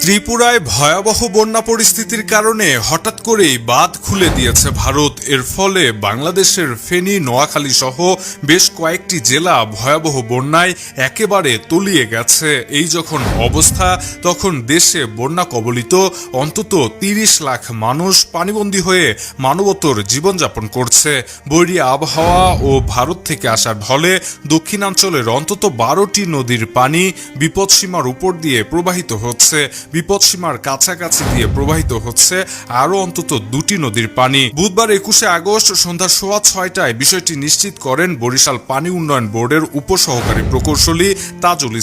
ত্রিপুরায় ভয়াবহ বন্যা পরিস্থিতির কারণে হঠাৎ করেই বাঁধ খুলে দিয়েছে ভারত। এর ফলে বাংলাদেশের ফেনী, নোয়াখালী সহ বেশ কয়েকটি জেলা ভয়াবহ বন্যায় একেবারে তলিয়ে গেছে। এই যখন অবস্থা, তখন দেশে বন্যা কবলিত অন্তত ৩০ লাখ মানুষ পানিবন্দী হয়ে মানবতর জীবনযাপন করছে। বৈরী আবহাওয়া ও ভারত থেকে আসা ঢলে দক্ষিণাঞ্চলের অন্তত ১২টি নদীর পানি বিপদসীমার উপর দিয়ে প্রবাহিত হচ্ছে। বিপদসীমার কাছাকাছি দিয়ে প্রবাহিত হচ্ছে আরও অন্তত ২টি নদীর পানি। বুধবার ২১শে আগস্ট সন্ধ্যা ৬:৩০টায় বিষয়টি নিশ্চিত করেন বরিশাল পানি উন্নয়ন বোর্ডের উপসহকারী প্রকৌশলী তাজুল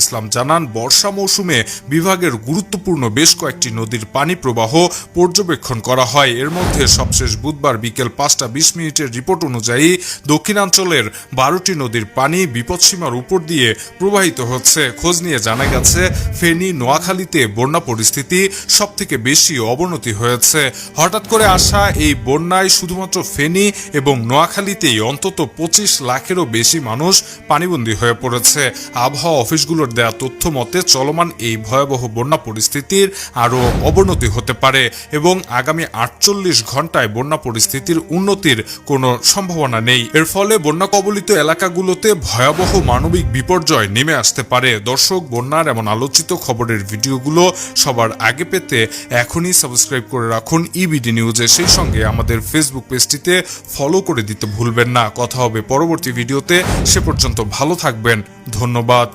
ইসলাম জানান, বর্ষা মৌসুমে বিভাগের গুরুত্বপূর্ণ বেশ কয়েকটি নদীর পানি প্রবাহ পর্যবেক্ষণ করা হয়। এর মধ্যে সবশেষ বুধবার বিকেল ৫টা ২০ মিনিটের রিপোর্ট অনুযায়ী দক্ষিণাঞ্চলের ১২টি নদীর পানি বিপদসীমার উপর দিয়ে প্রবাহিত হচ্ছে। খোঁজ নিয়ে জানা গেছে, ফেনী, নোয়াখালীতে বন্যা পরিস্থিতি সবথেকে বেশি অবনতি হয়েছে। হঠাৎ করে আসা এই বন্যায় শুধুমাত্র ফেনী এবং নোয়াখালীতেই অন্তত ২৫ লাখেরও বেশি মানুষ পানিবন্দী হয়ে পড়েছে। আবহাওয়া অফিসগুলোর দেয়া তথ্য মতে চলমান এই ভয়াবহ বন্যা পরিস্থিতির আরও অবনতি হতে পারে এবং আগামী ৪৮ ঘন্টায় বন্যা পরিস্থিতির উন্নতির কোনো সম্ভাবনা নেই। এর ফলে বন্যা কবলিত এলাকাগুলোতে ভয়াবহ মানবিক বিপর্যয় নেমে আসতে পারে। দর্শক, বন্যার এমন আলোচিত খবরের ভিডিওগুলো সবার আগে পেতে এখনই সাবস্ক্রাইব করে রাখুন ইবিডি নিউজে। সেই সঙ্গে আমাদের ফেসবুক পেজটিতে ফলো করে দিতে ভুলবেন না। কথা হবে পরবর্তী ভিডিওতে। সে পর্যন্ত ভালো থাকবেন। ধন্যবাদ।